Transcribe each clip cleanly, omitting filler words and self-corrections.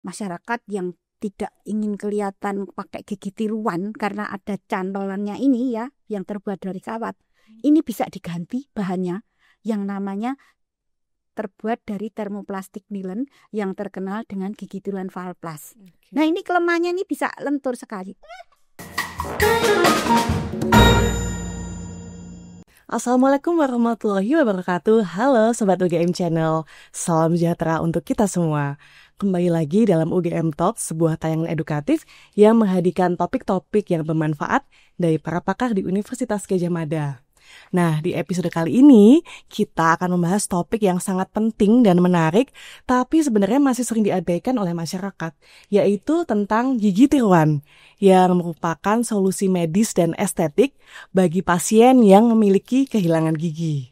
masyarakat yang tidak ingin kelihatan pakai gigi tiruan karena ada cantolannya ini ya, yang terbuat dari kawat. Ini bisa diganti bahannya yang namanya terbuat dari termoplastik nilon yang terkenal dengan gigi tiruan Valplas. Nah, ini kelemahannya ini bisa lentur sekali. Assalamualaikum warahmatullahi wabarakatuh. Halo Sobat UGM Channel, salam sejahtera untuk kita semua. Kembali lagi dalam UGM Talk, sebuah tayangan edukatif yang menghadirkan topik-topik yang bermanfaat dari para pakar di Universitas Gadjah Mada. Nah, di episode kali ini kita akan membahas topik yang sangat penting dan menarik, tapi sebenarnya masih sering diabaikan oleh masyarakat, yaitu tentang gigi tiruan, yang merupakan solusi medis dan estetik bagi pasien yang memiliki kehilangan gigi.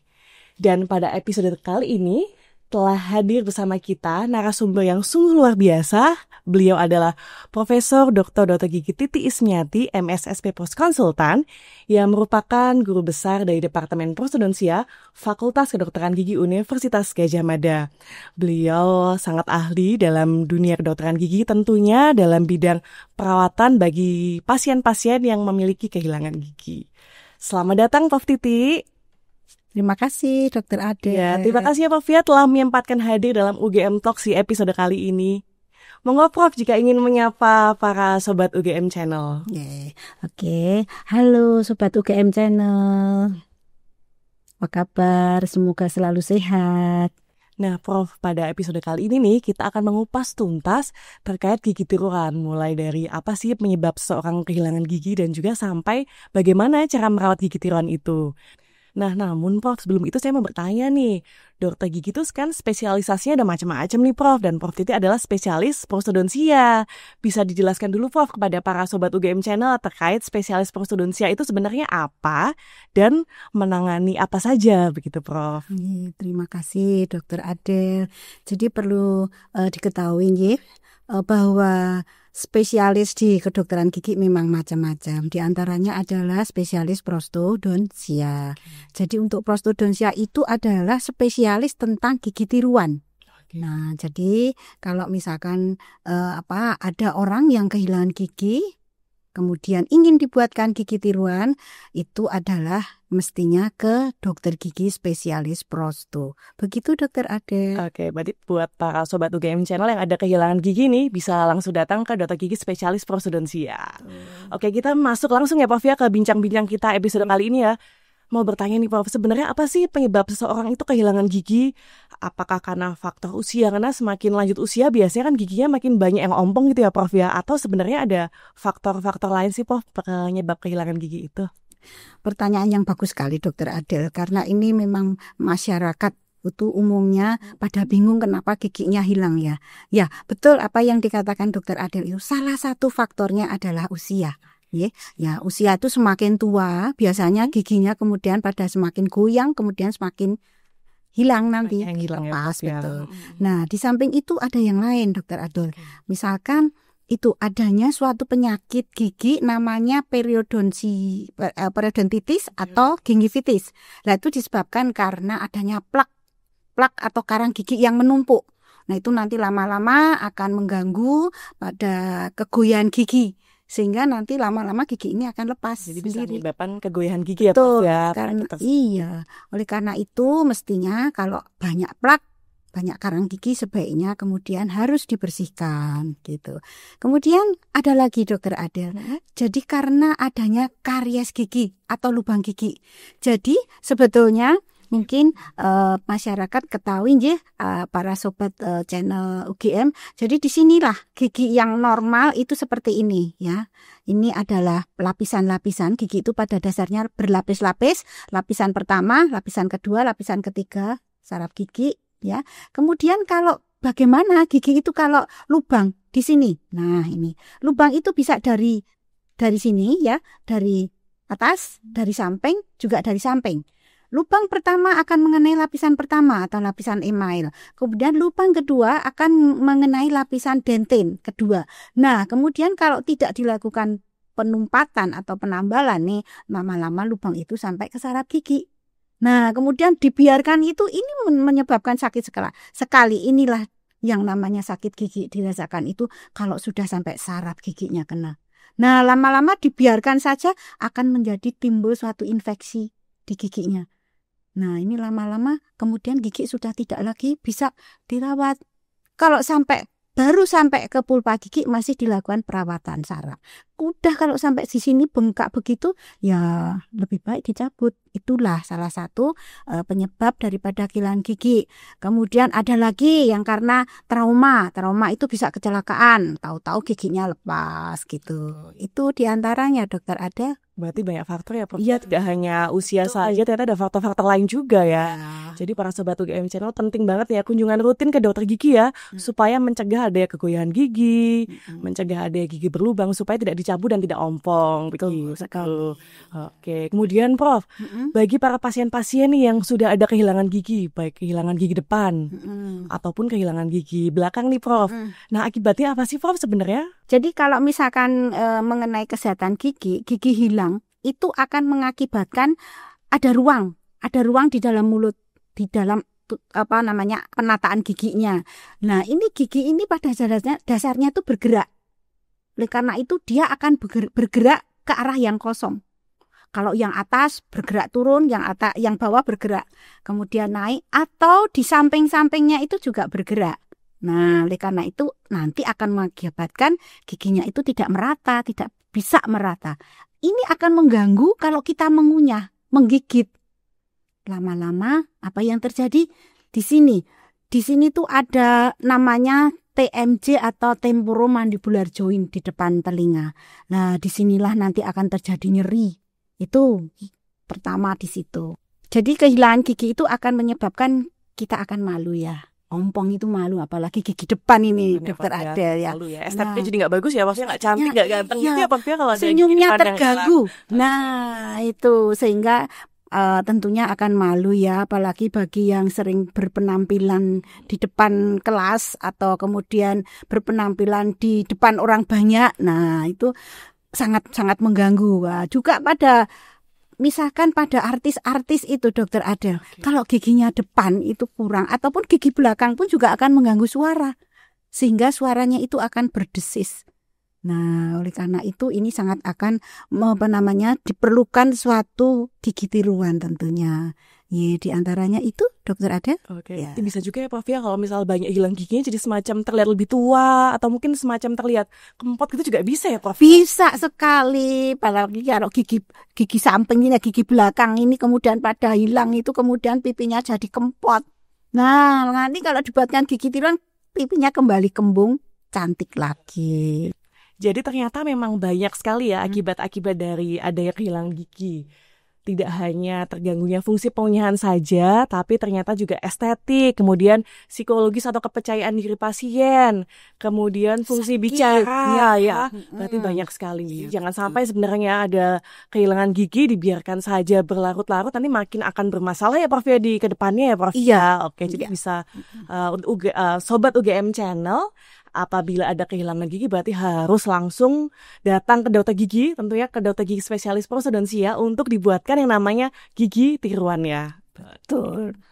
Dan pada episode kali ini telah hadir bersama kita narasumber yang sungguh luar biasa. Beliau adalah Profesor Dr. Gigi Titi Ismiati, MSSP Postkonsultan, yang merupakan guru besar dari Departemen Prostodontia Fakultas Kedokteran Gigi Universitas Gadjah Mada. Beliau sangat ahli dalam dunia kedokteran gigi, tentunya dalam bidang perawatan bagi pasien-pasien yang memiliki kehilangan gigi. Selamat datang Prof. Titi. Terima kasih Dr. Ade. Ya, terima kasih ya Prof ya telah menyempatkan hadir dalam UGM Talks di episode kali ini. Monggo Prof jika ingin menyapa para Sobat UGM Channel. Oke. Halo Sobat UGM Channel. Apa kabar? Semoga selalu sehat. Nah Prof, pada episode kali ini nih kita akan mengupas tuntas terkait gigi tiruan. Mulai dari apa sih penyebab seseorang kehilangan gigi dan juga sampai bagaimana cara merawat gigi tiruan itu. Nah, namun Prof, sebelum itu saya mau bertanya nih, dokter gigi itu kan spesialisasinya ada macam-macam nih Prof, dan Prof Titi adalah spesialis prostodontia. Bisa dijelaskan dulu Prof kepada para Sobat UGM Channel terkait spesialis prostodontia itu sebenarnya apa dan menangani apa saja begitu Prof? Terima kasih Dr. Adel. Jadi perlu diketahui bahwa spesialis di kedokteran gigi memang macam-macam. Di antaranya adalah spesialis prostodontia. Jadi untuk prostodontia itu adalah spesialis tentang gigi tiruan. Nah, jadi kalau misalkan ada orang yang kehilangan gigi, kemudian ingin dibuatkan gigi tiruan, itu adalah mestinya ke dokter gigi spesialis prosto. Begitu Dokter Ade. Oke, berarti buat para Sobat UGM Channel yang ada kehilangan gigi nih, bisa langsung datang ke dokter gigi spesialis prostodontia. Oke, kita masuk langsung ya Prof ya ke bincang-bincang kita episode kali ini ya. Mau bertanya nih Prof, sebenarnya apa sih penyebab seseorang itu kehilangan gigi? Apakah karena faktor usia? Karena semakin lanjut usia biasanya kan giginya makin banyak yang ompong gitu ya Prof ya. Atau sebenarnya ada faktor-faktor lain sih Prof penyebab kehilangan gigi itu? Pertanyaan yang bagus sekali Dokter Adel. Karena ini memang masyarakat itu umumnya pada bingung kenapa giginya hilang ya. Ya betul apa yang dikatakan Dokter Adel itu. Salah satu faktornya adalah usia. Ya, usia itu semakin tua, biasanya giginya kemudian pada semakin goyang, kemudian semakin hilang nanti. Yang hilang lepas, ya, betul. Nah, di samping itu ada yang lain, Dokter Adul. Misalkan itu adanya suatu penyakit gigi namanya periodontitis atau gingivitis. Nah, itu disebabkan karena adanya plak atau karang gigi yang menumpuk. Nah, itu nanti lama-lama akan mengganggu pada kegoyahan gigi. Sehingga nanti lama-lama gigi ini akan lepas. Jadi bisa sendiri. menyebabkan kegoyahan gigi Betul, ya Prof ya. Oleh karena itu mestinya kalau banyak plak, banyak karang gigi sebaiknya kemudian harus dibersihkan gitu. Kemudian ada lagi Dokter Adel. Jadi karena adanya karies gigi atau lubang gigi. Jadi sebetulnya mungkin masyarakat ketahui para sobat channel UGM. Jadi disinilah gigi yang normal itu seperti ini ya. Ini adalah lapisan-lapisan gigi itu pada dasarnya berlapis-lapis. Lapisan pertama, lapisan kedua, lapisan ketiga saraf gigi ya. Kemudian kalau bagaimana gigi itu kalau lubang di sini. Nah ini lubang itu bisa dari sini ya, dari atas, dari samping, juga dari samping. Lubang pertama akan mengenai lapisan pertama atau lapisan email. Kemudian lubang kedua akan mengenai lapisan dentin kedua. Nah, kemudian kalau tidak dilakukan penumpatan atau penambalan nih, lama-lama lubang itu sampai ke saraf gigi. Nah, kemudian dibiarkan itu ini menyebabkan sakit sekali. Inilah yang namanya sakit gigi dirasakan itu kalau sudah sampai saraf giginya kena. Nah, lama-lama dibiarkan saja akan menjadi timbul suatu infeksi di giginya. Nah, ini lama-lama kemudian gigi sudah tidak lagi bisa dirawat. Kalau baru sampai ke pulpa gigi masih dilakukan perawatan saraf. Udah kalau sampai di sini bengkak begitu, ya lebih baik dicabut. Itulah salah satu penyebab daripada kehilangan gigi. Kemudian ada lagi yang karena trauma. Trauma itu bisa kecelakaan, tahu-tahu giginya lepas gitu. Itu diantaranya, Dokter Ada. Berarti banyak faktor ya, Prof. Iya, Tidak hanya usia saja, ternyata ada faktor-faktor lain juga ya. Ya. Jadi para sobat UGM Channel penting banget ya kunjungan rutin ke dokter gigi ya, supaya mencegah adanya kegoyahan gigi, mencegah adanya gigi berlubang supaya tidak dicabut dan tidak ompong. Betul sekali. Oke, kemudian Prof, bagi para pasien-pasien nih yang sudah ada kehilangan gigi, baik kehilangan gigi depan ataupun kehilangan gigi belakang nih Prof. Nah, akibatnya apa sih Prof sebenarnya? Jadi kalau misalkan mengenai kesehatan gigi hilang itu akan mengakibatkan ada ruang di dalam mulut, di dalam penataan giginya. Nah, ini gigi ini pada dasarnya itu bergerak. Oleh karena itu dia akan bergerak ke arah yang kosong. Kalau yang atas bergerak turun, yang bawah bergerak, kemudian naik, atau di samping-sampingnya itu juga bergerak. Nah, oleh karena itu nanti akan mengakibatkan giginya itu tidak merata, tidak bisa merata. Ini akan mengganggu kalau kita mengunyah, menggigit. Lama-lama apa yang terjadi di sini? Di sini tuh ada namanya TMJ atau temporomandibular joint di depan telinga. Nah, disinilah nanti akan terjadi nyeri. Itu pertama di situ. Jadi kehilangan gigi itu akan menyebabkan kita akan malu ya. Ompong itu malu, apalagi gigi depan ini, Dokter Ada ya. Malu ya. Estetiknya jadi nggak bagus ya, maksudnya nggak cantik, nggak ganteng gitu ya, Prof, kalau ada senyumnya gigi terganggu. Nah, itu sehingga tentunya akan malu ya, apalagi bagi yang sering berpenampilan di depan kelas atau kemudian berpenampilan di depan orang banyak. Nah, itu sangat-sangat mengganggu. Juga misalkan pada artis-artis itu, Dokter Adel, kalau giginya depan itu kurang ataupun gigi belakang pun juga akan mengganggu suara, sehingga suaranya itu akan berdesis. Nah, oleh karena itu ini sangat akan diperlukan suatu gigi tiruan tentunya. Ya, di antaranya itu, Dokter Adel. Oke. Ya. Bisa juga ya Prof ya, kalau misal banyak hilang giginya jadi semacam terlihat lebih tua atau mungkin semacam terlihat kempot gitu juga bisa ya Prof? Bisa sekali, apalagi kalau gigi sampingnya, gigi belakang ini kemudian pada hilang itu kemudian pipinya jadi kempot. Nah, nanti kalau dibuatkan gigi tiruan pipinya kembali kembung, cantik lagi. Jadi ternyata memang banyak sekali ya akibat-akibat dari adanya kehilangan gigi. Tidak hanya terganggunya fungsi pengunyahan saja, tapi ternyata juga estetik, kemudian psikologis atau kepercayaan diri pasien, kemudian fungsi bicara ya. Berarti banyak sekali. Jangan sampai sebenarnya ada kehilangan gigi dibiarkan saja berlarut-larut, nanti makin akan bermasalah ya Prof ya di kedepannya ya Prof. Iya. Oke, jadi bisa untuk Sobat UGM Channel, apabila ada kehilangan gigi berarti harus langsung datang ke dokter gigi, tentunya ke dokter gigi spesialis prostodontia untuk dibuatkan yang namanya gigi tiruan ya.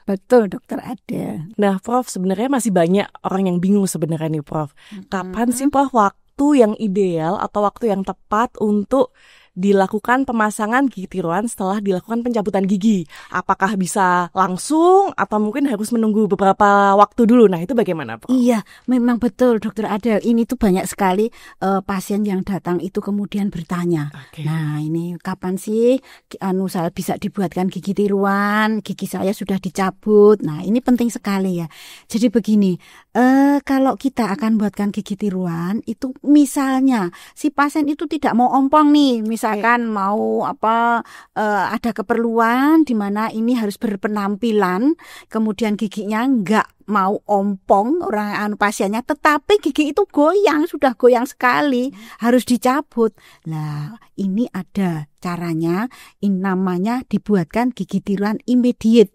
Betul Dokter Ada. Nah Prof, sebenarnya masih banyak orang yang bingung sebenarnya nih Prof. Kapan sih Prof waktu yang ideal atau waktu yang tepat untuk dilakukan pemasangan gigi tiruan setelah dilakukan pencabutan gigi? Apakah bisa langsung atau mungkin harus menunggu beberapa waktu dulu? Nah, itu bagaimana, Prof? Iya, memang betul Dokter Adel. Ini tuh banyak sekali pasien yang datang itu kemudian bertanya. Okay. Nah, ini kapan sih saya bisa dibuatkan gigi tiruan? Gigi saya sudah dicabut. Nah, ini penting sekali ya. Jadi begini, kalau kita akan buatkan gigi tiruan, itu misalnya si pasien itu tidak mau ompong nih, misalkan mau ada keperluan di mana ini harus berpenampilan, kemudian giginya enggak mau ompong orang pasiennya, tetapi gigi itu sudah goyang sekali, harus dicabut. Nah, ini ada caranya, ini namanya dibuatkan gigi tiruan immediate.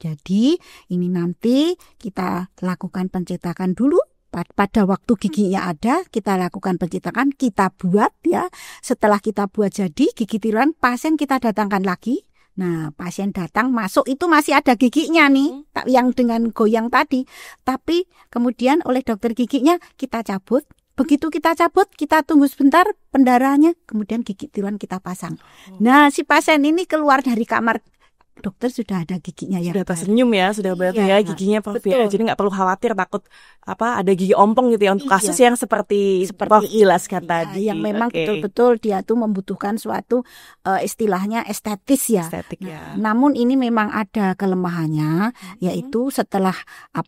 Jadi ini nanti kita lakukan pencetakan dulu. Pada waktu giginya ada, kita lakukan pencetakan, kita buat ya. Setelah kita buat jadi gigi tiruan, pasien kita datangkan lagi. Nah, pasien datang masuk itu masih ada giginya nih, yang dengan goyang tadi. Tapi kemudian oleh dokter giginya kita cabut. Begitu kita cabut, kita tunggu sebentar pendarahannya, kemudian gigi tiruan kita pasang. Nah, si pasien ini keluar dari kamar dokter sudah ada giginya ya. Sudah tersenyum ya, sudah berarti Iya, ya giginya Prof ya. betul. Jadi nggak perlu khawatir takut ada gigi ompong gitu ya untuk Iya. kasus yang seperti Prof jelaskan tadi. Yang memang Oke. betul-betul dia tuh membutuhkan suatu istilahnya estetis ya. Estetik ya. Namun ini memang ada kelemahannya, yaitu setelah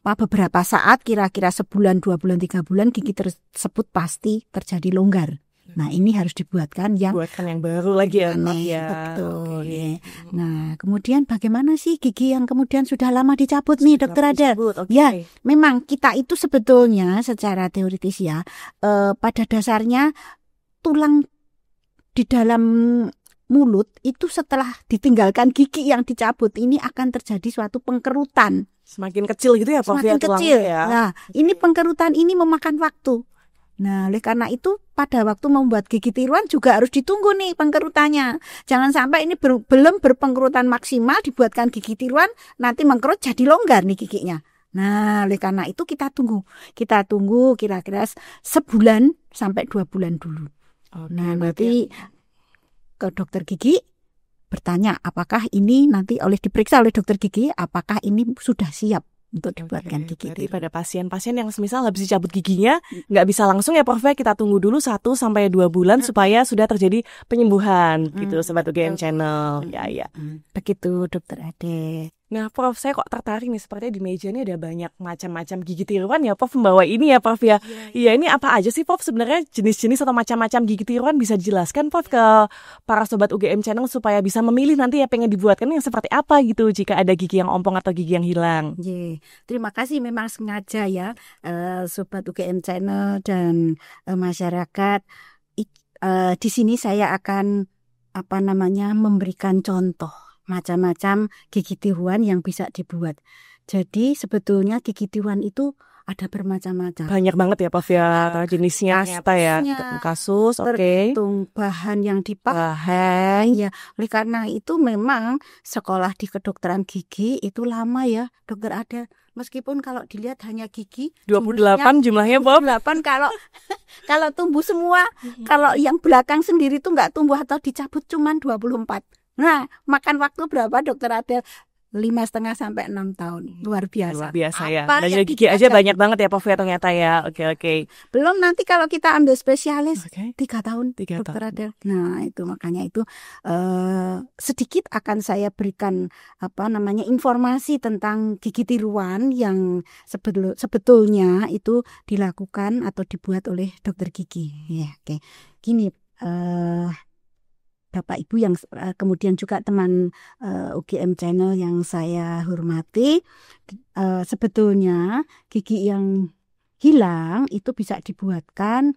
beberapa saat, kira-kira sebulan, 2 bulan, 3 bulan, gigi tersebut pasti terjadi longgar. Nah, ini harus dibuatkan yang baru lagi ya, Prof aneh, ya. betul. Oke. Ya. Nah, kemudian bagaimana sih gigi yang kemudian sudah lama dicabut nih, Dokter Adel? Oke. Ya, memang kita itu sebetulnya secara teoritis ya, pada dasarnya tulang di dalam mulut itu setelah ditinggalkan gigi yang dicabut ini akan terjadi suatu pengkerutan. Semakin kecil gitu ya, Prof ya, Semakin tulangnya kecil. ya. Nah, ini pengkerutan ini memakan waktu. Nah, oleh karena itu pada waktu membuat gigi tiruan juga harus ditunggu nih pengkerutannya. Jangan sampai ini belum berpengkerutan maksimal dibuatkan gigi tiruan, nanti mengkerut jadi longgar nih giginya. Nah, oleh karena itu kita tunggu kira-kira sebulan sampai 2 bulan dulu. Oke, Nah, nanti ke dokter gigi bertanya apakah ini nanti diperiksa oleh dokter gigi apakah ini sudah siap untuk dibuatkan gigi berarti tiruan. pada pasien-pasien yang semisal habis dicabut giginya nggak bisa langsung ya Prof ya, kita tunggu dulu 1 sampai 2 bulan supaya sudah terjadi penyembuhan gitu Sobat UGM Channel. Ya. Begitu Dokter Ade. Nah Prof, saya kok tertarik nih, sepertinya di meja ini ada banyak macam-macam gigi tiruan ya Prof, membawa ini ya Prof ya. Iya, ini apa aja sih Prof sebenarnya jenis-jenis atau macam-macam gigi tiruan, bisa dijelaskan Prof ke para Sobat UGM Channel supaya bisa memilih nanti ya pengen dibuatkan yang seperti apa gitu jika ada gigi yang ompong atau gigi yang hilang. Terima kasih, memang sengaja ya Sobat UGM Channel dan masyarakat. Di sini saya akan memberikan contoh macam-macam gigi tiruan yang bisa dibuat. Jadi sebetulnya gigi tiruan itu ada bermacam-macam. Banyak banget ya Prof ya jenisnya ternyata ya. Kasus, oke. Tergantung bahan yang dipakai. Ya, oleh karena itu memang sekolah di kedokteran gigi itu lama ya, Dokter Ada. Meskipun kalau dilihat hanya gigi 28 jumlahnya Prof. 28 kalau tumbuh semua, kalau yang belakang sendiri tuh nggak tumbuh atau dicabut cuman 24. Nah, makan waktu berapa Dokter Adel? 5,5 sampai 6 tahun. Luar biasa. Luar biasa ya. Apa Dan yang gigi aja dijaga? banyak banget ya Prof ya ternyata ya. Oke. Belum nanti kalau kita ambil spesialis 3 tahun 3 Dokter tahun. Adel. Nah, itu makanya itu sedikit akan saya berikan informasi tentang gigi tiruan yang sebetulnya itu dilakukan atau dibuat oleh dokter gigi. Ya, oke. Gini, Bapak Ibu yang kemudian juga teman UGM Channel yang saya hormati, sebetulnya gigi yang hilang itu bisa dibuatkan.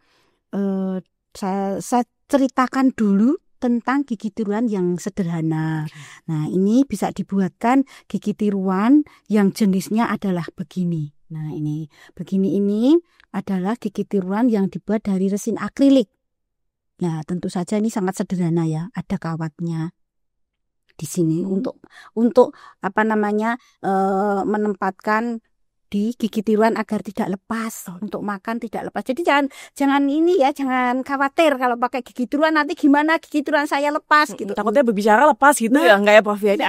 Saya ceritakan dulu tentang gigi tiruan yang sederhana. Nah, ini bisa dibuatkan gigi tiruan yang jenisnya adalah begini. Nah, ini begini, ini adalah gigi tiruan yang dibuat dari resin akrilik. Nah, tentu saja ini sangat sederhana ya, ada kawatnya di sini untuk menempatkan di gigi tiruan agar tidak lepas, untuk makan tidak lepas. Jadi jangan khawatir kalau pakai gigi tiruan nanti gimana gigi tiruan saya lepas gitu. Takutnya berbicara lepas gitu ya, enggak ya Prof ya? Ini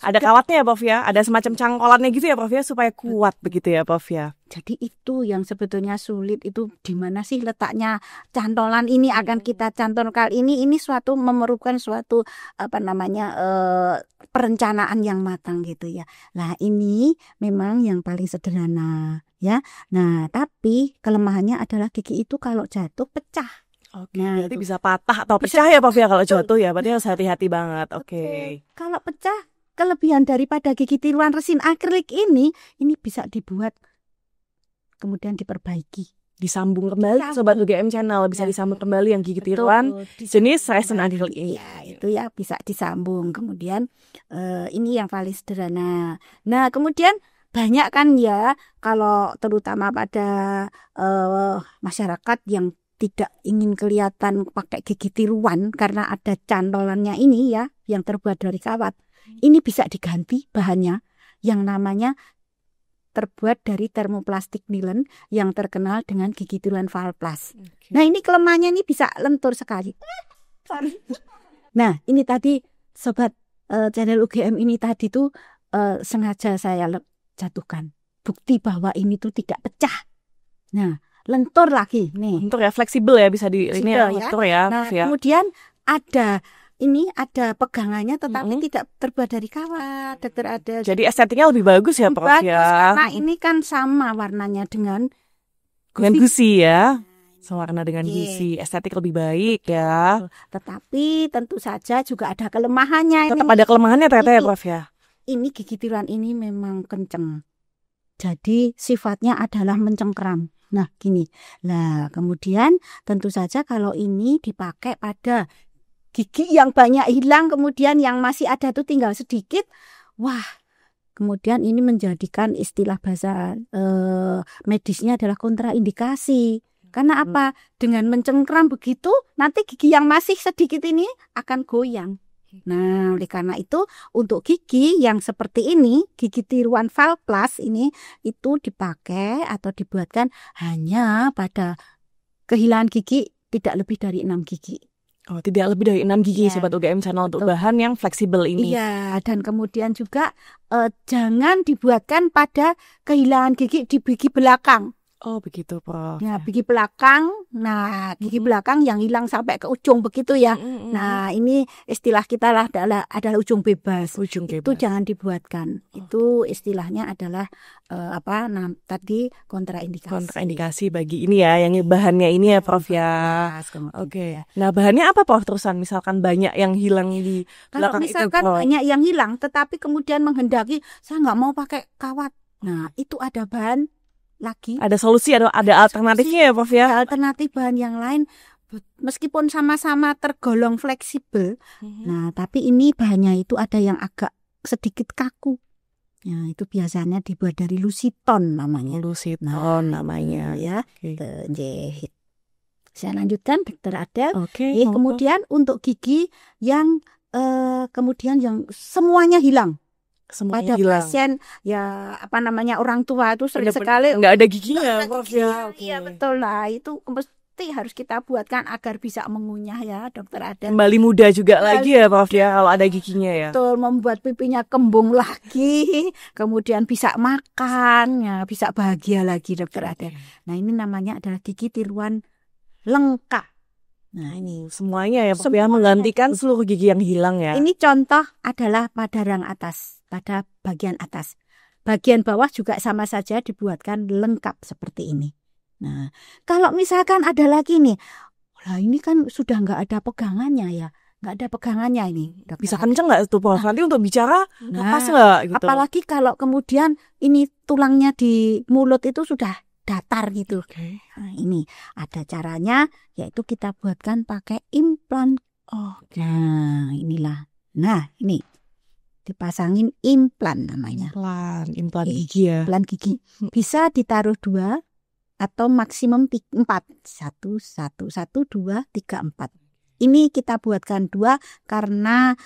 ada kawatnya ya Prof ya, ada semacam cangkolannya gitu ya Prof ya supaya kuat begitu ya Prof ya. Jadi itu yang sebetulnya sulit, itu di mana sih letaknya cantolan ini akan kita cantolkan ini memerlukan suatu perencanaan yang matang gitu ya. Nah, ini memang yang paling sederhana ya. Nah, tapi kelemahannya adalah gigi itu kalau jatuh pecah. Oke, berarti bisa patah atau pecah ya Prof ya kalau jatuh ya. Berarti harus hati-hati banget. Oke. Kalau pecah, kelebihan daripada gigi tiruan resin akrilik ini bisa dibuat kemudian diperbaiki, disambung kembali Sobat UGM Channel, bisa disambung kembali yang gigi tiruan jenis resin akrilik ini. Ya, itu ya bisa disambung. Kemudian ini yang paling sederhana. Nah, kemudian banyak kan ya, kalau terutama pada masyarakat yang tidak ingin kelihatan pakai gigi tiruan karena ada cantolannya ini ya, yang terbuat dari kawat. Ini bisa diganti bahannya yang namanya terbuat dari termoplastik nilon yang terkenal dengan gigi tiruan Valplas. Nah, ini kelemahannya ini bisa lentur sekali. Sorry. Nah, ini tadi sobat channel UGM ini tadi tuh sengaja saya jatuhkan. Bukti bahwa ini tuh tidak pecah. Nah, lentur lagi nih. Lentur ya, fleksibel ya, bisa di ini ya, lentur ya. Nah, ya. Kemudian ada pegangannya tetapi tidak terbuat dari kawat, Dokter Adel. Jadi estetiknya lebih bagus ya, Prof ya. Karena ini kan sama warnanya dengan gusi ya. Sewarna dengan gusi, estetik lebih baik ya. Tetapi tentu saja juga ada kelemahannya. Tetap ada kelemahannya ternyata ya, Prof ya. Ini gigi tiruan ini memang kenceng. Jadi sifatnya adalah mencengkeram. Nah, gini. Nah, kemudian tentu saja kalau ini dipakai pada gigi yang banyak hilang, kemudian yang masih ada tuh tinggal sedikit. Wah, kemudian ini menjadikan istilah bahasa medisnya adalah kontraindikasi. Karena apa? Dengan mencengkeram begitu, nanti gigi yang masih sedikit ini akan goyang. Nah, oleh karena itu untuk gigi yang seperti ini, gigi tiruan Valplas ini itu dipakai atau dibuatkan hanya pada kehilangan gigi tidak lebih dari 6 gigi. Oh, tidak lebih dari 6 gigi Sobat UGM Channel untuk bahan yang fleksibel ini. Iya, dan kemudian juga jangan dibuatkan pada kehilangan gigi di gigi belakang. Oh, begitu, Prof. Nah, gigi belakang. Nah, gigi belakang yang hilang sampai ke ujung begitu ya. Nah, ini istilah kita adalah ujung bebas. Ujung bebas. Itu jangan dibuatkan. Itu istilahnya adalah tadi kontraindikasi. Kontraindikasi bagi ini ya, yang bahannya ini ya, Prof ya. Oke. Nah, bahannya apa, Prof? Terusan misalkan banyak yang hilang di belakang itu, Prof. Misalkan banyak yang hilang, tetapi kemudian menghendaki saya nggak mau pakai kawat. Nah, itu ada bahan lagi. Ada solusi, ada alternatifnya ya, Prof ya. Ada alternatif bahan yang lain meskipun sama-sama tergolong fleksibel. Nah, tapi ini bahannya itu ada yang agak sedikit kaku. Nah, itu biasanya dibuat dari lusiton namanya. Lusiton namanya ya. Jahit. Saya lanjutkan, Dokter Adel. Oke. Kemudian untuk gigi yang kemudian yang semuanya hilang. Semuanya pada hilang. Pasien ya orang tua itu sering sekali nggak ada giginya, Prof ya. Iya betul lah, itu mesti harus kita buatkan agar bisa mengunyah ya, Dokter Adel. Kembali muda juga lagi ya, Prof ya, kalau ada giginya ya. Betul, membuat pipinya kembung lagi, kemudian bisa makan ya, bisa bahagia lagi, Dokter Adel. Nah, ini namanya adalah gigi tiruan lengkap. Nah, ini semuanya ya, Prof ya, menggantikan seluruh gigi yang hilang ya. Ini contoh adalah pada rang atas. Pada bagian atas. Bagian bawah juga sama saja dibuatkan lengkap seperti ini. Nah, kalau misalkan ada lagi nih, lah ini kan sudah nggak ada pegangannya ya, nggak ada pegangannya ini. Bisa kenceng nggak tuh, Prof? Nanti untuk bicara lepas nggak gitu? Apalagi kalau kemudian ini tulangnya di mulut itu sudah datar gitu. Nah, ini ada caranya, yaitu kita buatkan pakai implan. Nah, inilah. Nah, ini dipasangin implan namanya. Implan gigi ya. Implan gigi. Bisa ditaruh 2 atau maksimum 4. 1, 1, 1, 2, 3, 4. Ini kita buatkan 2 karena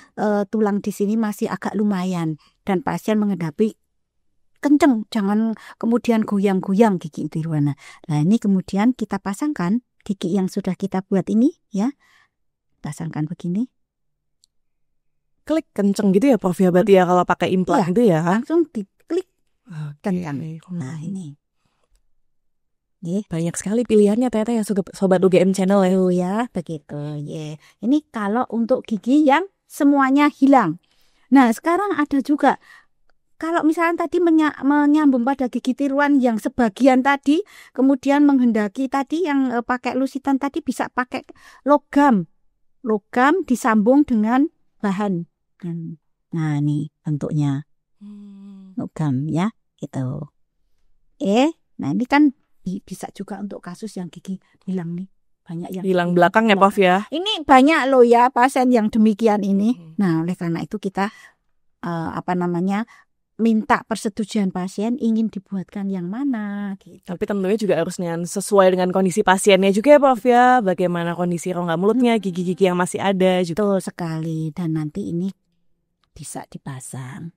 tulang di sini masih agak lumayan dan pasien menghadapi kenceng, jangan kemudian goyang-goyang gigi tiruan. Nah, ini kemudian kita pasangkan gigi yang sudah kita buat ini ya. Pasangkan begini. Klik kenceng gitu ya, Prof ya, berarti ya kalau pakai implan itu ya. Langsung diklik kenceng. Nah, ini. Banyak sekali pilihannya ternyata ya, Sobat UGM Channel ya. Ya, begitu. Ini kalau untuk gigi yang semuanya hilang. Nah, sekarang ada juga kalau misalnya tadi menyambung pada gigi tiruan yang sebagian tadi, kemudian menghendaki tadi yang pakai lusitan tadi bisa pakai logam. Logam disambung dengan bahan. Nah, ini bentuknya logam ya, gitu. Nah ini kan bisa juga untuk kasus yang gigi hilang nih, banyak yang hilang belakang ya, Prof ya. Ini banyak loh ya pasien yang demikian ini. Nah, oleh karena itu kita minta persetujuan pasien ingin dibuatkan yang mana gitu. Tapi tentunya juga harus sesuai dengan kondisi pasiennya juga ya, Prof ya. Bagaimana kondisi rongga mulutnya, gigi-gigi yang masih ada juga. Betul sekali. Dan nanti ini bisa dipasang.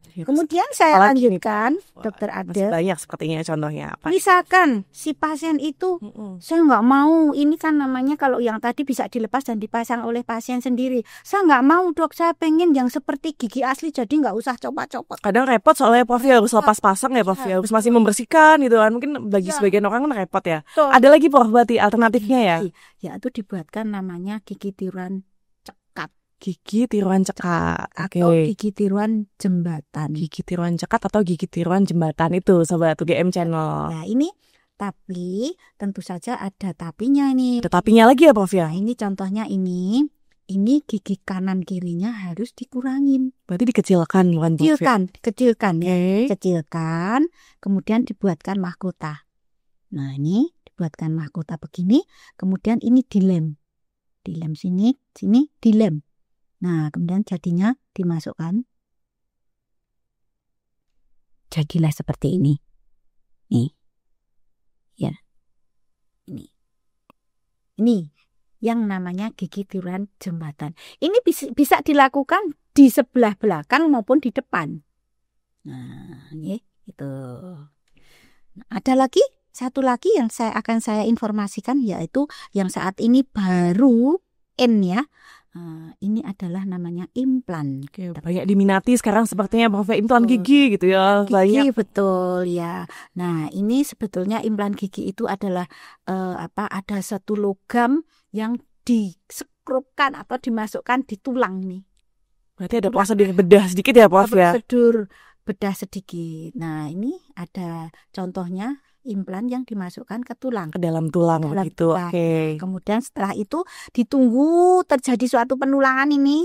Terus Kemudian saya apalagi nih? lanjutkan, Wah, Dokter masih Adel. banyak sepertinya contohnya apa? Misalkan si pasien itu saya nggak mau, ini kan namanya kalau yang tadi bisa dilepas dan dipasang oleh pasien sendiri. Saya nggak mau dok, saya pengen yang seperti gigi asli jadi nggak usah copot-copot. Kadang repot soalnya Prof ya, harus lepas pasang ya Prof ya, harus masih membersihkan gitu kan. Mungkin bagi Ya. sebagian orang kan repot ya. Betul. Ada lagi Prof berarti alternatifnya ya? Yaitu dibuatkan namanya gigi tiruan cekat Gigi tiruan cekat. Oke. atau gigi tiruan jembatan. Gigi tiruan cekat atau gigi tiruan jembatan itu Sobat UGM Channel. Nah ini tapi tentu saja ada tapinya ini. Ada tapinya lagi ya Prof ya? Nah ini contohnya ini gigi kanan kirinya harus dikurangin. Berarti dikecilkan bukan Prof ya? Kecilkan ya. Oke. Kecilkan, kemudian dibuatkan mahkota. Nah ini dibuatkan mahkota begini, kemudian ini dilem sini dilem. Nah kemudian jadinya dimasukkan, jadilah seperti ini, nih, ya, ini yang namanya gigi tiruan jembatan. Ini bisa dilakukan di sebelah belakang maupun di depan. Nah ini itu. Ada lagi satu lagi yang akan saya informasikan, yaitu yang saat ini baru in ya. Ini adalah namanya implan. Oke, banyak diminati sekarang sepertinya Prof ya, implan gigi gitu ya. Gigi Banyak. betul ya. Nah ini sebetulnya implan gigi itu adalah ada satu logam yang disekrupkan atau dimasukkan di tulang nih. Berarti ada prosedur bedah sedikit ya Prof ya? Prosedur bedah sedikit. Nah ini ada contohnya implan yang dimasukkan ke tulang. Ke dalam tulang gitu. Oke. Kemudian setelah itu ditunggu terjadi suatu penulangan ini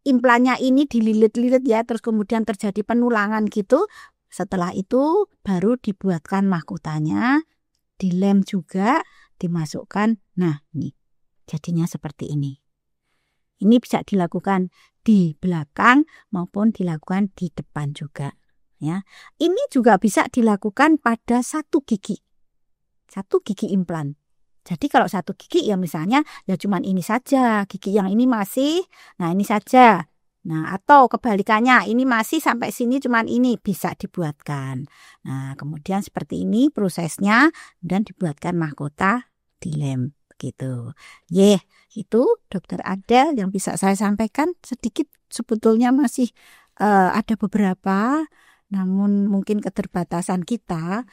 implannya ini dililit-lilit ya, terus kemudian terjadi penulangan gitu. Setelah itu baru dibuatkan mahkotanya, dilem juga, dimasukkan. Nah, ini jadinya seperti ini. Ini bisa dilakukan di belakang maupun dilakukan di depan juga. Ya, ini juga bisa dilakukan pada satu gigi implan. Jadi kalau satu gigi ya misalnya ya cuman ini saja, gigi yang ini masih, nah ini saja. Nah atau kebalikannya, ini masih sampai sini cuman ini, bisa dibuatkan. Nah kemudian seperti ini prosesnya dan dibuatkan mahkota, dilem begitu. Itu Dokter Adel yang bisa saya sampaikan sedikit, sebetulnya masih ada beberapa. Namun mungkin keterbatasan kita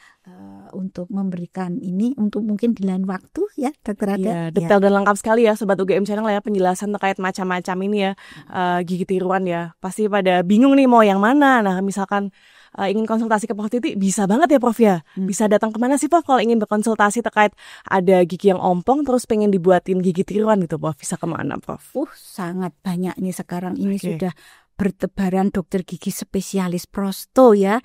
untuk memberikan ini untuk mungkin di lain waktu ya Dokter Adel. Ya, detail dan lengkap sekali ya Sobat UGM Channel ya penjelasan terkait macam-macam ini ya gigi tiruan ya. Pasti pada bingung nih mau yang mana. Nah misalkan ingin konsultasi ke Prof Titi bisa banget ya Prof ya. Bisa datang kemana sih Prof kalau ingin berkonsultasi terkait ada gigi yang ompong terus pengen dibuatin gigi tiruan gitu Prof. Bisa kemana Prof? Sangat banyak nih sekarang ini sudah bertebaran dokter gigi spesialis prosto ya.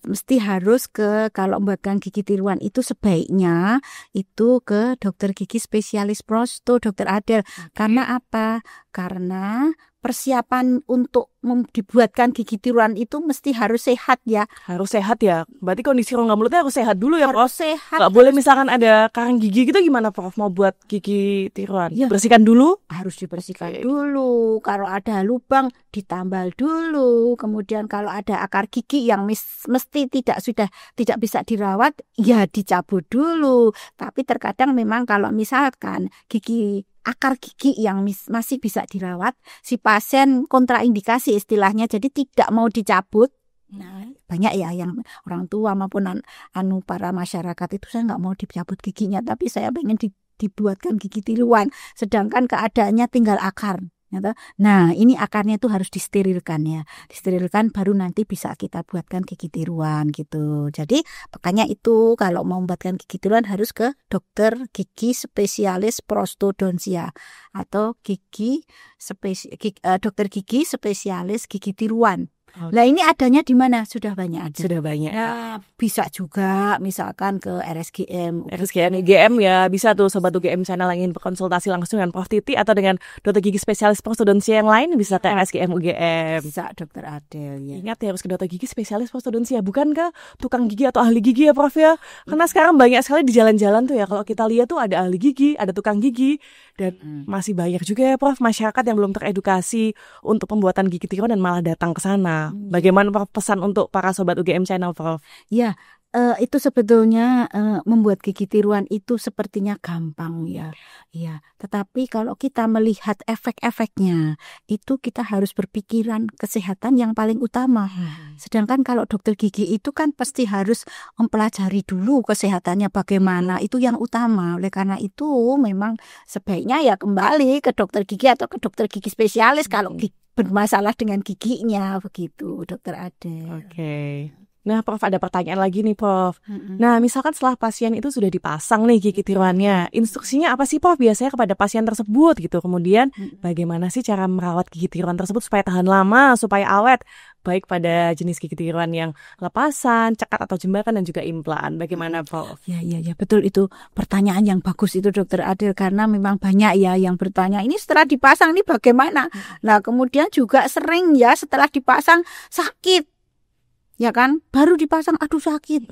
Mesti harus kalau membuatkan gigi tiruan itu sebaiknya itu ke dokter gigi spesialis prosto Dokter Adel. Karena apa? Karena persiapan untuk dibuatkan gigi tiruan itu mesti harus sehat ya. Harus sehat ya. Berarti kondisi rongga mulutnya harus sehat dulu ya Prof. Harus sehat. Gak boleh misalkan ada karang gigi gitu gimana Prof mau buat gigi tiruan? Ya, bersihkan dulu? Harus dibersihkan dulu. Kalau ada lubang ditambal dulu. Kemudian kalau ada akar gigi yang mesti tidak bisa dirawat, ya dicabut dulu. Tapi terkadang memang kalau misalkan akar gigi yang masih bisa dirawat, si pasien kontraindikasi istilahnya, jadi tidak mau dicabut. Nah, banyak ya yang orang tua maupun para masyarakat itu, saya nggak mau dicabut giginya, tapi saya pengen dibuatkan gigi tiruan, sedangkan keadaannya tinggal akar. Nah, ini akarnya itu harus disterilkan ya. Disterilkan baru nanti bisa kita buatkan gigi tiruan gitu. Jadi, makanya itu kalau mau membuatkan gigi tiruan harus ke dokter gigi spesialis prostodontia atau dokter gigi spesialis gigi tiruan. Nah ini adanya di mana? Sudah banyak ada. Sudah banyak. Ya, bisa juga misalkan ke RSGM UGM ya, bisa tuh Sobat UGM Channel yang ingin berkonsultasi langsung dengan Prof Titi atau dengan dokter gigi spesialis prostodontia yang lain bisa ke RSGM UGM. Bisa Dokter Adel ya. Ingat ya harus ke dokter gigi spesialis prostodontia, bukan ke tukang gigi atau ahli gigi ya Prof ya. Karena sekarang banyak sekali di jalan-jalan tuh ya, kalau kita lihat tuh ada ahli gigi, ada tukang gigi. Dan masih banyak juga ya Prof masyarakat yang belum teredukasi untuk pembuatan gigi tiruan dan malah datang ke sana. Bagaimana Prof pesan untuk para sobat UGM Channel Prof? Ya, itu sebetulnya membuat gigi tiruan itu sepertinya gampang ya. Ya, tetapi kalau kita melihat efek-efeknya, itu kita harus berpikiran kesehatan yang paling utama. Sedangkan kalau dokter gigi itu kan pasti harus mempelajari dulu kesehatannya bagaimana, itu yang utama. Oleh karena itu memang sebaiknya ya kembali ke dokter gigi atau ke dokter gigi spesialis kalau bermasalah dengan giginya, begitu dokter Ade. Oke. Nah Prof ada pertanyaan lagi nih Prof. Nah misalkan setelah pasien itu sudah dipasang nih gigi tiruannya, instruksinya apa sih Prof biasanya kepada pasien tersebut gitu? Kemudian bagaimana sih cara merawat gigi tiruan tersebut supaya tahan lama, supaya awet? Baik pada jenis gigi tiruan yang lepasan, cekat atau jembatan dan juga implan. Bagaimana Prof? Ya, betul, itu pertanyaan yang bagus itu dokter Adil, karena memang banyak ya yang bertanya ini setelah dipasang ini bagaimana. Nah kemudian juga sering ya setelah dipasang sakit. Ya kan, baru dipasang aduh sakit.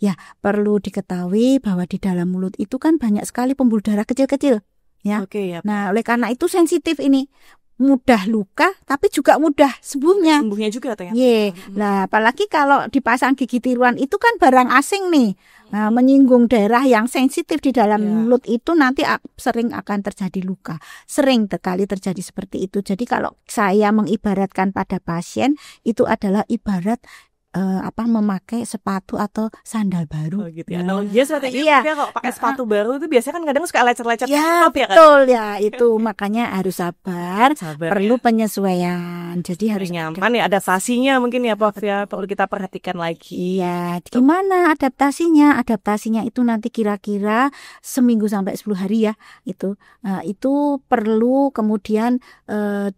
Ya, perlu diketahui bahwa di dalam mulut itu kan banyak sekali pembuluh darah kecil-kecil. Ya. Ya. Nah, oleh karena itu sensitif ini. Mudah luka tapi juga mudah sembuhnya. Sembuhnya juga ternyata. Nah, apalagi kalau dipasang gigi tiruan itu kan barang asing nih. Nah, menyinggung daerah yang sensitif di dalam mulut itu nanti sering akan terjadi luka. Sering kali terjadi seperti itu. Jadi kalau saya mengibaratkan pada pasien itu adalah ibarat memakai sepatu atau sandal baru. Oh gitu ya. Analoginya seperti itu ya, kalau pakai sepatu baru itu biasanya kan kadang suka lecet-lecet. Ya, betul ya, itu makanya harus sabar perlu penyesuaian. Jadi harus nyaman ya, adaptasinya mungkin ya Prof ya, perlu kita perhatikan lagi. Iya, gimana adaptasinya? Adaptasinya itu nanti kira-kira seminggu sampai 10 hari ya. Itu perlu kemudian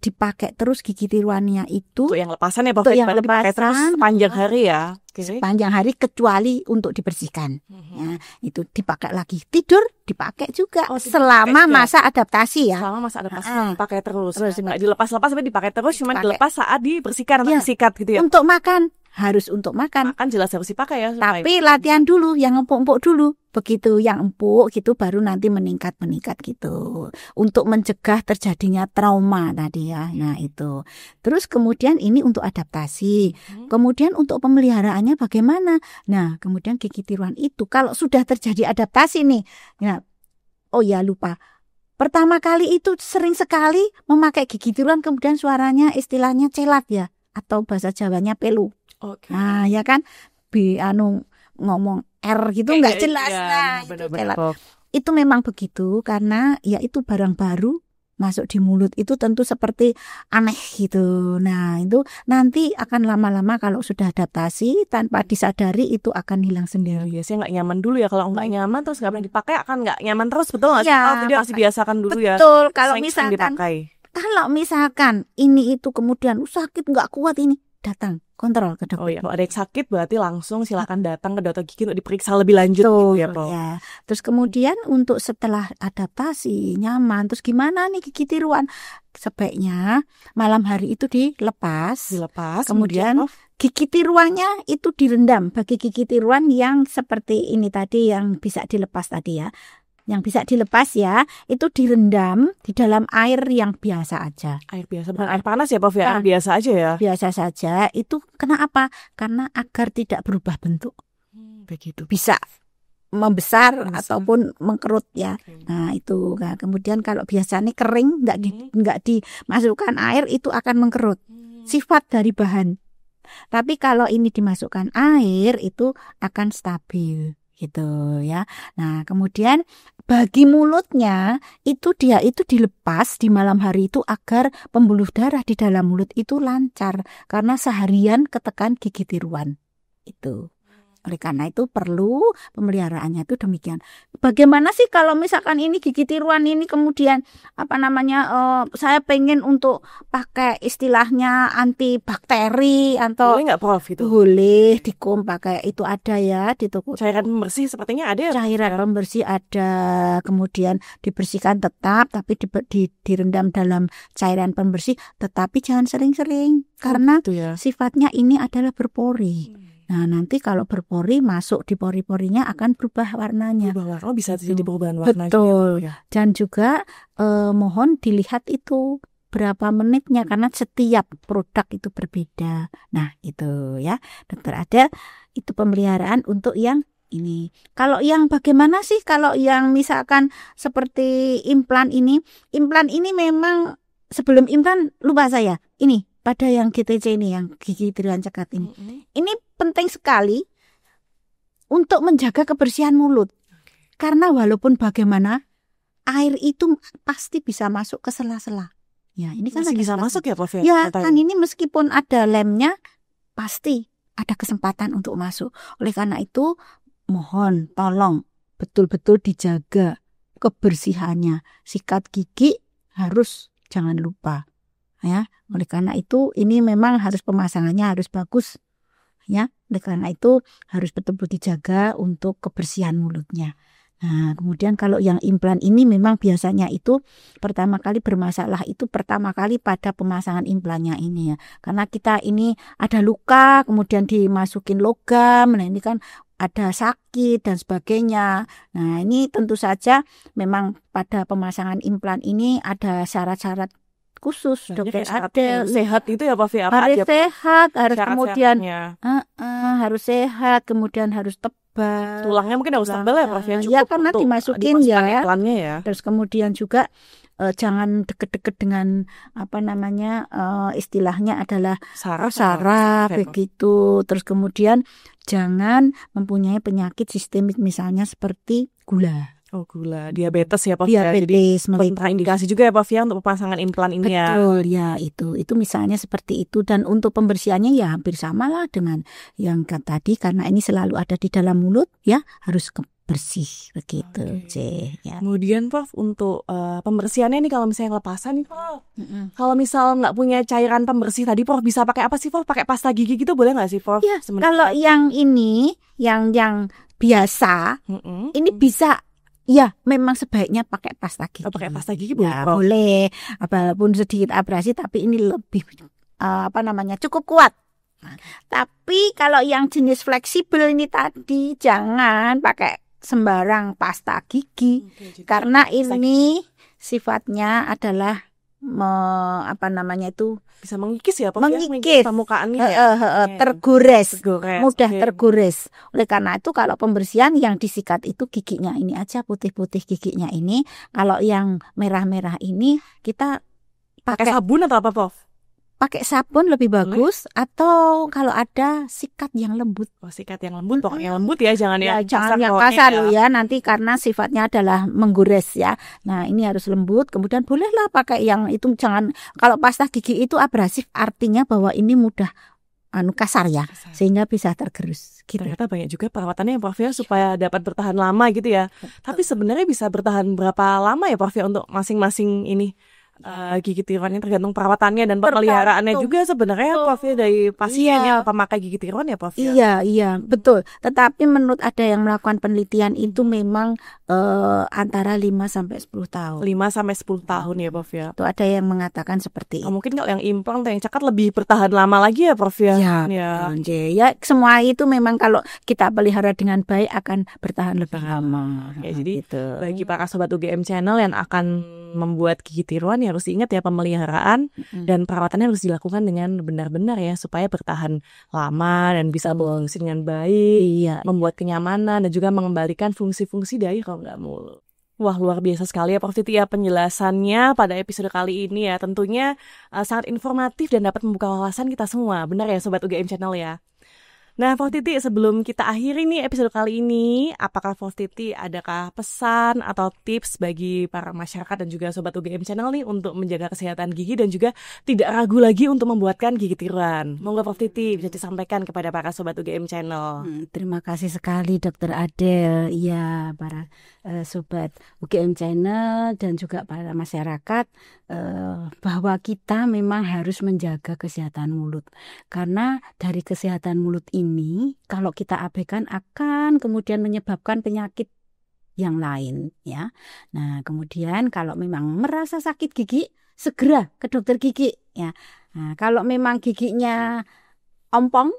dipakai terus gigi tiruannya itu. Untuk yang lepasan ya Prof, yang dipakai terus sepanjang hari ya. Sepanjang hari kecuali untuk dibersihkan. Ya, itu dipakai lagi. Tidur dipakai juga selama masa adaptasi ya. Selama masa adaptasi dipakai terus. Nggak dilepas-lepas tapi dipakai terus, cuma dilepas saat dibersihkan atau disikat gitu ya. Untuk makan harus untuk makan. Makan jelas harus dipakai ya. Tapi latihan dulu yang empuk-empuk dulu. Begitu yang empuk gitu baru nanti meningkat gitu. Untuk mencegah terjadinya trauma tadi ya. Nah itu. Terus kemudian ini untuk adaptasi. Kemudian untuk pemeliharaannya bagaimana? Nah kemudian gigi tiruan itu kalau sudah terjadi adaptasi nih. Nah, lupa. Pertama kali itu sering sekali memakai gigi tiruan kemudian suaranya istilahnya celat ya. Atau bahasa Jawanya pelu. Nah ya kan. Ngomong R gitu nggak jelas. Itu memang begitu karena ya itu barang baru masuk di mulut itu tentu seperti aneh gitu. Nah itu nanti akan lama-lama kalau sudah adaptasi tanpa disadari itu akan hilang sendiri. Biasanya nggak nyaman dulu ya, kalau nggak nyaman terus nggak pernah dipakai akan nggak nyaman terus, betul nggak? Jadi harus dibiasakan dulu ya. Betul. Kalau misalkan ini itu kemudian sakit nggak kuat ini datang kontrol ke dokter. Kalau ada yang sakit berarti langsung silakan datang ke dokter gigi untuk diperiksa lebih lanjut. Ya. Terus kemudian untuk setelah adaptasi nyaman, terus gimana nih gigi tiruan? Sebaiknya malam hari itu dilepas. Kemudian gigi tiruannya itu direndam. Bagi gigi tiruan yang seperti ini tadi yang bisa dilepas tadi ya. Yang bisa dilepas ya, itu direndam di dalam air yang biasa aja. Air biasa, bukan air panas ya Prof ya? Air biasa aja ya? Biasa saja, itu kenapa? Karena agar tidak berubah bentuk. Begitu. Bisa membesar ataupun mengkerut ya. Nah itu, kemudian kalau biasanya kering, nggak dimasukkan air, itu akan mengkerut. Sifat dari bahan. Tapi kalau ini dimasukkan air, itu akan stabil. Gitu ya. Nah kemudian bagi mulutnya itu dilepas di malam hari itu agar pembuluh darah di dalam mulut itu lancar karena seharian ketekan gigi tiruan itu. Oleh karena itu perlu pemeliharaannya itu demikian. Bagaimana sih kalau misalkan ini gigi tiruan ini kemudian saya pengen untuk pakai istilahnya antibakteri atau boleh nggak Prof itu? Boleh dikom pakai itu ada ya di toko. Cairan pembersih sepertinya ada ya? Cairan pembersih ada, kemudian dibersihkan tetap tapi direndam dalam cairan pembersih, tetapi jangan sering-sering karena gitu ya? Sifatnya ini adalah berpori. Nah, nanti kalau berpori masuk di pori-porinya akan berubah warnanya. Berubah warna bisa Gitu. jadi perubahan warna Betul. juga ya. Dan juga mohon dilihat itu berapa menitnya karena setiap produk itu berbeda. Nah, itu ya, Dokter Adel, itu pemeliharaan untuk yang ini. Kalau yang bagaimana sih kalau yang misalkan seperti implan ini memang sebelum implan lupa saya. Ini pada yang GTC ini, yang gigi tiruan cekat ini. Ini penting sekali untuk menjaga kebersihan mulut. Karena walaupun bagaimana air itu pasti bisa masuk ke sela-sela. Ya, ini kan Masih bisa sela-sela. masuk ya Prof ya? Ya, kan ini meskipun ada lemnya pasti ada kesempatan untuk masuk. Oleh karena itu mohon tolong betul-betul dijaga kebersihannya. Sikat gigi harus jangan lupa. Ya, oleh karena itu ini memang harus pemasangannya harus bagus. Ya, oleh karena itu harus betul-betul dijaga untuk kebersihan mulutnya. Nah, kemudian kalau yang implan ini memang biasanya itu pertama kali bermasalah itu pertama kali pada pemasangan implannya ini ya. Karena kita ini ada luka, kemudian dimasukin logam, nah ini kan ada sakit dan sebagainya. Nah, ini tentu saja memang pada pemasangan implan ini ada syarat-syarat khusus, Dokter Adel. Sehat itu ya Prof ya? Harus sehat, harus kemudian harus sehat, kemudian harus tebal. Tulangnya mungkin harus tebal ya Prof ya? Ya karena dimasukin ya. Implannya ya. Terus kemudian juga jangan deket-deket dengan apa namanya istilahnya adalah saraf begitu. Terus kemudian jangan mempunyai penyakit sistemik misalnya seperti gula. Oh, gula, diabetes ya Prof. Diabetes, jadi kontraindikasi juga ya Prof ya untuk pemasangan implan ini ya. Betul ya, itu misalnya seperti itu. Dan untuk pembersihannya ya hampir sama lah dengan yang tadi, karena ini selalu ada di dalam mulut ya, harus bersih begitu. Ya. Kemudian Prof untuk pembersihannya nih kalau misalnya lepasan nih Prof, kalau misal nggak punya cairan pembersih tadi Prof bisa pakai apa sih Prof? Pakai pasta gigi gitu boleh nggak sih Prof? Ya, kalau yang ini yang biasa ini bisa. Ya, memang sebaiknya pakai pasta gigi. Pakai pasta gigi boleh. Ya, boleh. Walaupun sedikit abrasi, tapi ini lebih cukup kuat. Nah, tapi kalau yang jenis fleksibel ini tadi jangan pakai sembarang pasta gigi, karena ini sifatnya adalah bisa mengikis ya, mengikis permukaannya tergores, mudah tergores. Oleh karena itu kalau pembersihan yang disikat itu giginya ini aja, putih-putih giginya ini. Kalau yang merah-merah ini kita pakai sabun atau apa Prof? Pakai sabun lebih bagus, atau kalau ada sikat yang lembut. Oh, sikat yang lembut, pokoknya lembut ya, jangan yang kasar loh ya, nanti karena sifatnya adalah menggores ya. Nah, ini harus lembut, kemudian bolehlah pakai yang itu, jangan, kalau pasta gigi itu abrasif artinya bahwa ini mudah kasar ya, sehingga bisa tergerus. Gitu. Ternyata banyak juga perawatannya ya Prof ya, supaya dapat bertahan lama gitu ya. Betul. Tapi sebenarnya bisa bertahan berapa lama ya Prof ya untuk masing-masing ini? Gigi tiruannya tergantung perawatannya dan pemeliharaannya juga sebenarnya Prof ya, dari pasien yang pemakai gigi tiruan ya Prof ya. Iya, betul. Tetapi menurut ada yang melakukan penelitian itu memang antara 5 sampai 10 tahun. 5 sampai 10 tahun ya Prof ya. Itu ada yang mengatakan seperti itu. Mungkin kalau yang implan atau yang cekat lebih bertahan lama lagi ya Prof ya. Ya, semua itu memang kalau kita pelihara dengan baik akan bertahan lebih lama. Jadi bagi para sobat UGM Channel yang akan membuat gigi tiruan harus ingat ya, pemeliharaan dan perawatannya harus dilakukan dengan benar-benar ya, supaya bertahan lama dan bisa berfungsi dengan baik, membuat kenyamanan dan juga mengembalikan fungsi-fungsi dari rongga mulut. Wah, luar biasa sekali ya Prof Titi ya penjelasannya pada episode kali ini ya. Tentunya sangat informatif dan dapat membuka wawasan kita semua. Benar ya Sobat UGM Channel ya. Nah, Prof Titi, sebelum kita akhiri nih episode kali ini, apakah Prof Titi adakah pesan atau tips bagi para masyarakat dan juga Sobat UGM Channel nih untuk menjaga kesehatan gigi dan juga tidak ragu lagi untuk membuatkan gigi tiruan? Monggo Prof Titi bisa disampaikan kepada para Sobat UGM Channel. Terima kasih sekali Dokter Adel. Iya, para Sobat UGM Channel dan juga para masyarakat, bahwa kita memang harus menjaga kesehatan mulut. Karena dari kesehatan mulut ini kalau kita abaikan akan kemudian menyebabkan penyakit yang lain ya. Nah, kemudian kalau memang merasa sakit gigi, segera ke dokter gigi ya. Nah, kalau memang giginya ompong,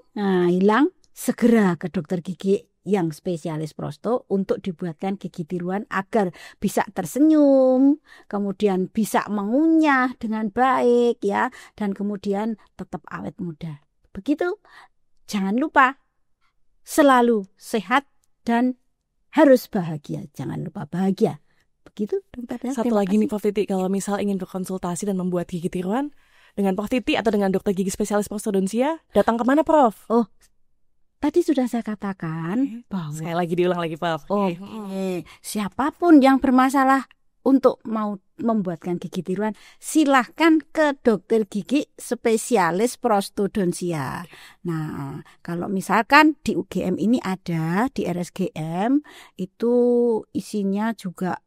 hilang, segera ke dokter gigi yang spesialis prosto untuk dibuatkan gigi tiruan agar bisa tersenyum, kemudian bisa mengunyah dengan baik ya, dan kemudian tetap awet muda. Begitu. Jangan lupa selalu sehat dan harus bahagia. Jangan lupa bahagia. Begitu, Dokter. Satu lagi nih Prof Titi, kalau misal ingin berkonsultasi dan membuat gigi tiruan dengan Prof Titi atau dengan dokter gigi spesialis prostodontia, datang kemana Prof? Oh, tadi sudah saya katakan bahwa Sekali lagi diulang lagi Prof. siapapun yang bermasalah untuk mau membuatkan gigi tiruan, silahkan ke dokter gigi spesialis prostodontia. Nah, kalau misalkan di UGM ini ada, di RSGM itu isinya juga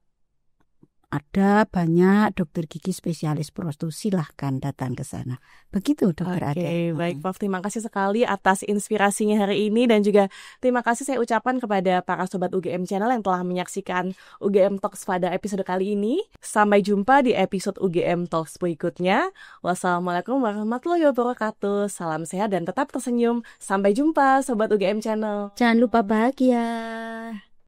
ada banyak dokter gigi spesialis prosto, silahkan datang ke sana. Begitu Dokter Adel. Baik Prof, terima kasih sekali atas inspirasinya hari ini dan juga terima kasih saya ucapkan kepada para sobat UGM Channel yang telah menyaksikan UGM Talks pada episode kali ini. Sampai jumpa di episode UGM Talks berikutnya. Wassalamualaikum warahmatullahi wabarakatuh. Salam sehat dan tetap tersenyum. Sampai jumpa sobat UGM Channel. Jangan lupa bahagia.